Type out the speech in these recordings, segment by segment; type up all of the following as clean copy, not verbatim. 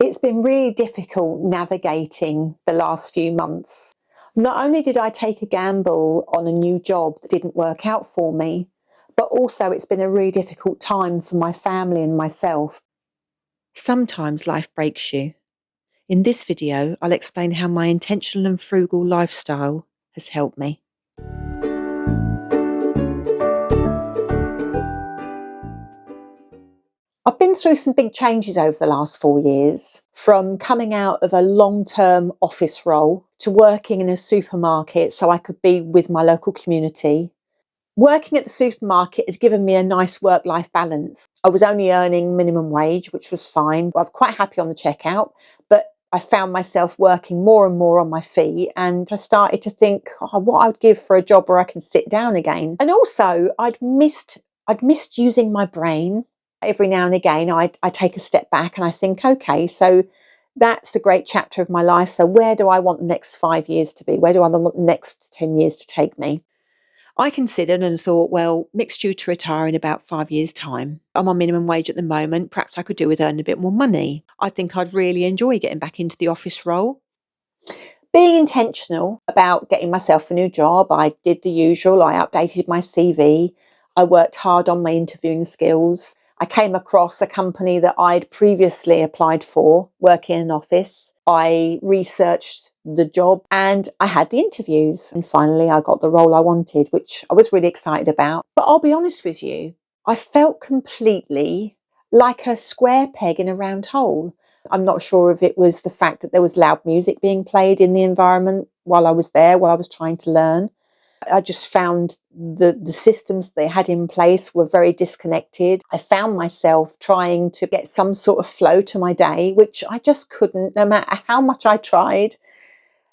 It's been really difficult navigating the last few months. Not only did I take a gamble on a new job that didn't work out for me, but also it's been a really difficult time for my family and myself. Sometimes life breaks you. In this video, I'll explain how my intentional and frugal lifestyle has helped me. I've been through some big changes over the last 4 years, from coming out of a long-term office role to working in a supermarket so I could be with my local community. Working at the supermarket has given me a nice work-life balance. I was only earning minimum wage, which was fine. I was quite happy on the checkout, but I found myself working more and more on my feet, and I started to think what I would give for a job where I can sit down again. And also I'd missed using my brain. Every now and again I take a step back and I think, okay, so that's a great chapter of my life. So where do I want the next 5 years to be? Where do I want the next 10 years to take me? I considered and thought, well, Mick's due to retire in about 5 years' time. I'm on minimum wage at the moment. Perhaps I could do with earning a bit more money. I think I'd really enjoy getting back into the office role. Being intentional about getting myself a new job, I did the usual. I updated my CV. I worked hard on my interviewing skills. I came across a company that I'd previously applied for, working in an office. I researched the job and I had the interviews. And finally, I got the role I wanted, which I was really excited about. But I'll be honest with you, I felt completely like a square peg in a round hole. I'm not sure if it was the fact that there was loud music being played in the environment while I was there, while I was trying to learn. I just found the systems they had in place were very disconnected. I found myself trying to get some sort of flow to my day, which I just couldn't, no matter how much I tried.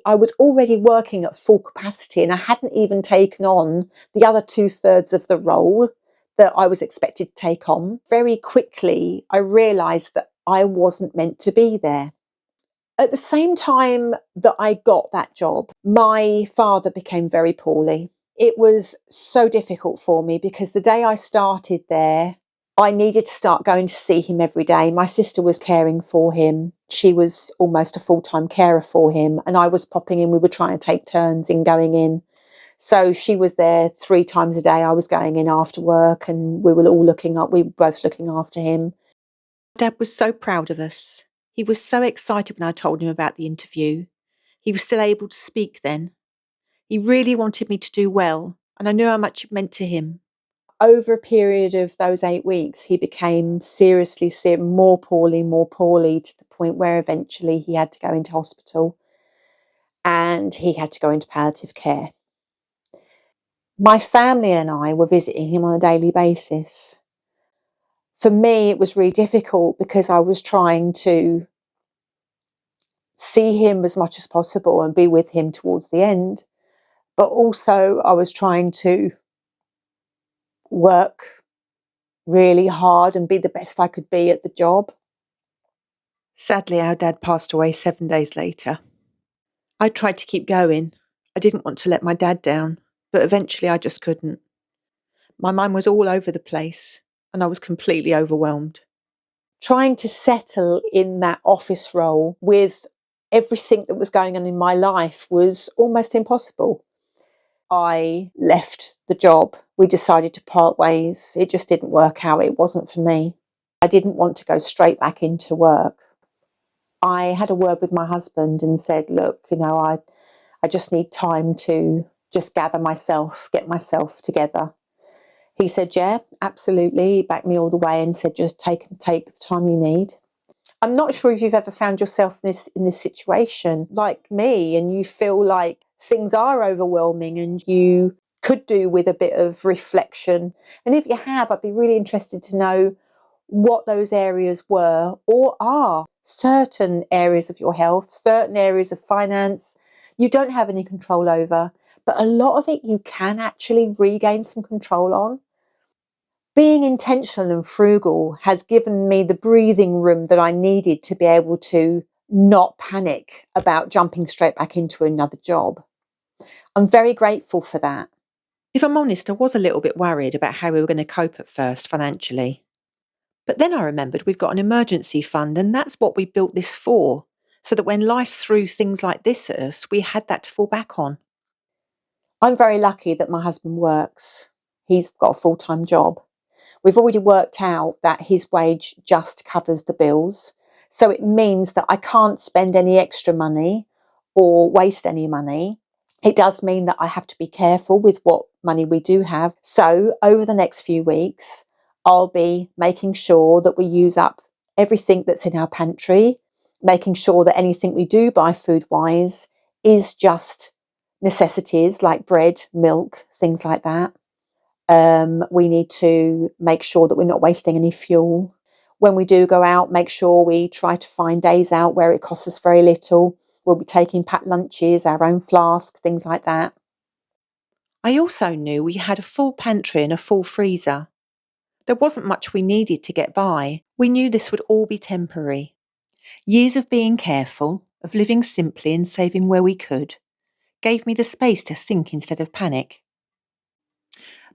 I was already working at full capacity and I hadn't even taken on the other 2/3 of the role that I was expected to take on. Very quickly, I realised that I wasn't meant to be there. At the same time that I got that job, my father became very poorly. It was so difficult for me because the day I started there, I needed to start going to see him every day. My sister was caring for him. She was almost a full-time carer for him, and I was popping in. We were trying to take turns in going in. So she was there 3 times a day. I was going in after work and we were both looking after him. Dad was so proud of us. He was so excited when I told him about the interview. He was still able to speak then. He really wanted me to do well, and I knew how much it meant to him. Over a period of those 8 weeks, he became seriously more poorly to the point where eventually he had to go into hospital and he had to go into palliative care. My family and I were visiting him on a daily basis. For me, it was really difficult because I was trying to see him as much as possible and be with him towards the end. But also I was trying to work really hard and be the best I could be at the job. Sadly, our dad passed away 7 days later. I tried to keep going. I didn't want to let my dad down, but eventually I just couldn't. My mind was all over the place and I was completely overwhelmed. Trying to settle in that office role with everything that was going on in my life was almost impossible. I left the job. We decided to part ways. It just didn't work out. It wasn't for me. I didn't want to go straight back into work. I had a word with my husband and said, look, I just need time to just gather myself, get myself together. He said, yeah, absolutely. He backed me all the way and said, just take the time you need. I'm not sure if you've ever found yourself in this situation like me and you feel like things are overwhelming and you could do with a bit of reflection. And if you have, I'd be really interested to know what those areas were or are. Certain areas of your health, certain areas of finance, you don't have any control over, but a lot of it you can actually regain some control on. Being intentional and frugal has given me the breathing room that I needed to be able to not panic about jumping straight back into another job. I'm very grateful for that. If I'm honest, I was a little bit worried about how we were going to cope at first financially. But then I remembered we've got an emergency fund, and that's what we built this for, so that when life threw things like this at us, we had that to fall back on. I'm very lucky that my husband works. He's got a full-time job. We've already worked out that his wage just covers the bills. So it means that I can't spend any extra money or waste any money. It does mean that I have to be careful with what money we do have. So over the next few weeks, I'll be making sure that we use up everything that's in our pantry, making sure that anything we do buy food-wise is just necessities like bread, milk, things like that. We need to make sure that we're not wasting any fuel. When we do go out, make sure we try to find days out where it costs us very little. We'll be taking packed lunches, our own flask, things like that. I also knew we had a full pantry and a full freezer. There wasn't much we needed to get by. We knew this would all be temporary. Years of being careful, of living simply and saving where we could, gave me the space to think instead of panic.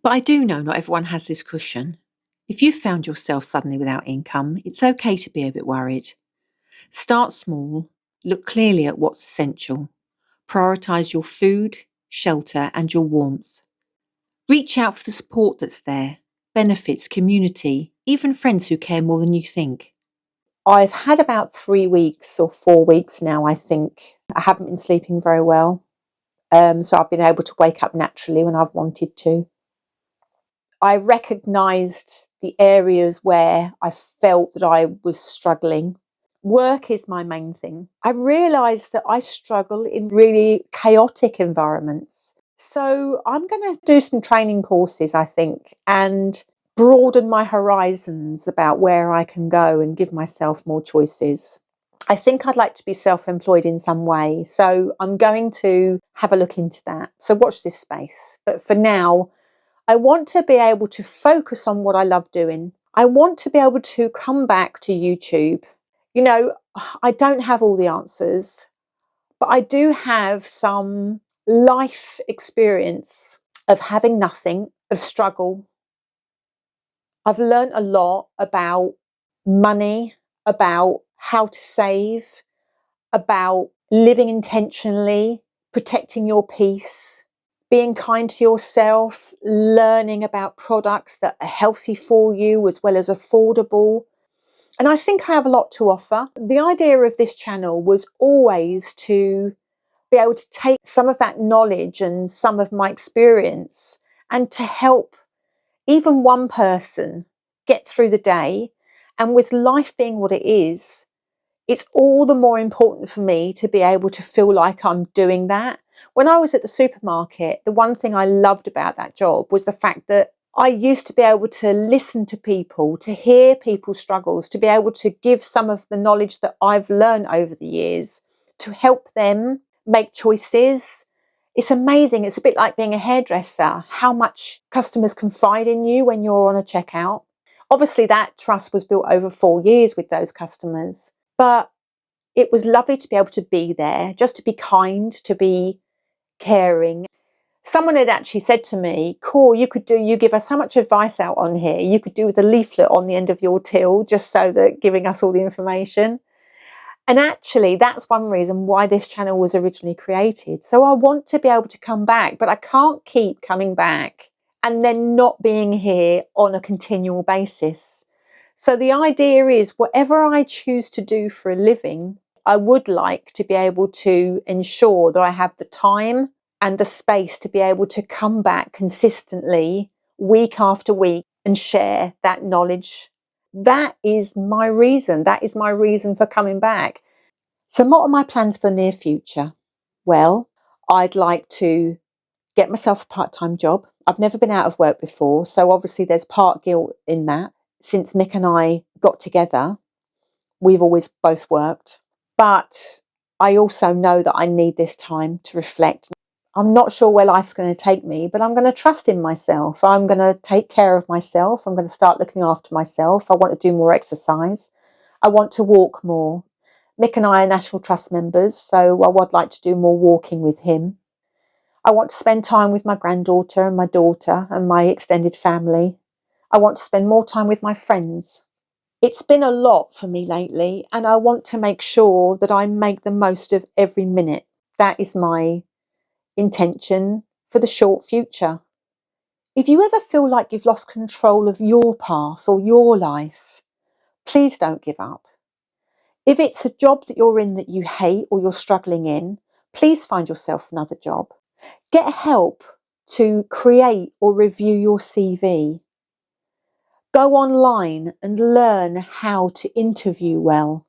But I do know not everyone has this cushion. If you've found yourself suddenly without income, it's okay to be a bit worried. Start small, look clearly at what's essential. Prioritise your food, shelter, and your warmth. Reach out for the support that's there, benefits, community, even friends who care more than you think. I've had about 3 weeks or 4 weeks now, I think. I haven't been sleeping very well. So I've been able to wake up naturally when I've wanted to. I recognised the areas where I felt that I was struggling. Work is my main thing. I realised that I struggle in really chaotic environments. So I'm going to do some training courses, I think, and broaden my horizons about where I can go and give myself more choices. I think I'd like to be self-employed in some way. So I'm going to have a look into that. So watch this space. But for now, I want to be able to focus on what I love doing. I want to be able to come back to YouTube. You know, I don't have all the answers, but I do have some life experience of having nothing, of struggle. I've learned a lot about money, about how to save, about living intentionally, protecting your peace, being kind to yourself, learning about products that are healthy for you as well as affordable. And I think I have a lot to offer. The idea of this channel was always to be able to take some of that knowledge and some of my experience and to help even one person get through the day. And with life being what it is, it's all the more important for me to be able to feel like I'm doing that. When I was at the supermarket, the one thing I loved about that job was the fact that I used to be able to listen to people, to hear people's struggles, to be able to give some of the knowledge that I've learned over the years to help them make choices. It's amazing. It's a bit like being a hairdresser, how much customers confide in you when you're on a checkout. Obviously, that trust was built over 4 years with those customers. But it was lovely to be able to be there, just to be kind, to be caring. Someone had actually said to me, "Cool, you give us so much advice out on here. You could do with a leaflet on the end of your till, just so that giving us all the information." And actually, that's one reason why this channel was originally created. So I want to be able to come back, but I can't keep coming back and then not being here on a continual basis. So the idea is whatever I choose to do for a living, I would like to be able to ensure that I have the time and the space to be able to come back consistently week after week and share that knowledge. That is my reason. That is my reason for coming back. So what are my plans for the near future? Well, I'd like to get myself a part-time job. I've never been out of work before, so obviously there's part guilt in that. Since Mick and I got together, we've always both worked. But I also know that I need this time to reflect. I'm not sure where life's going to take me, but I'm going to trust in myself. I'm going to take care of myself. I'm going to start looking after myself. I want to do more exercise. I want to walk more. Mick and I are National Trust members, so I would like to do more walking with him. I want to spend time with my granddaughter and my daughter and my extended family. I want to spend more time with my friends. It's been a lot for me lately, and I want to make sure that I make the most of every minute. That is my intention for the short future. If you ever feel like you've lost control of your past or your life, please don't give up. If it's a job that you're in that you hate or you're struggling in, please find yourself another job. Get help to create or review your CV. Go online and learn how to interview well.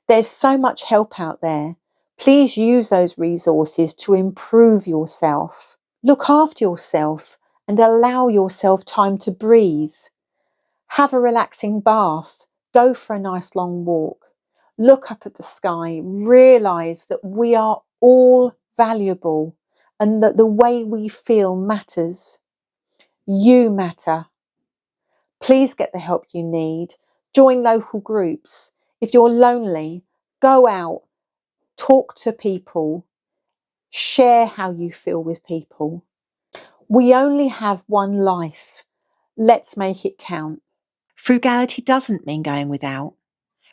There's so much help out there. Please use those resources to improve yourself. Look after yourself and allow yourself time to breathe. Have a relaxing bath. Go for a nice long walk. Look up at the sky. Realise that we are all valuable and that the way we feel matters. You matter. Please get the help you need. Join local groups. If you're lonely, go out, talk to people, share how you feel with people. We only have one life. Let's make it count. Frugality doesn't mean going without.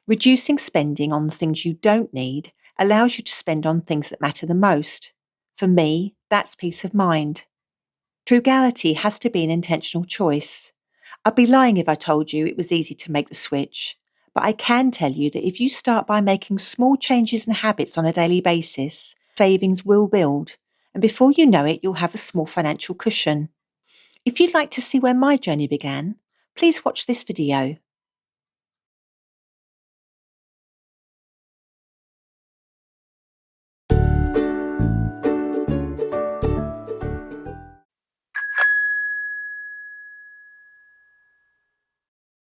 Reducing spending on things you don't need allows you to spend on things that matter the most. For me, that's peace of mind. Frugality has to be an intentional choice. I'd be lying if I told you it was easy to make the switch, but I can tell you that if you start by making small changes and habits on a daily basis, savings will build, and before you know it, you'll have a small financial cushion. If you'd like to see where my journey began, please watch this video.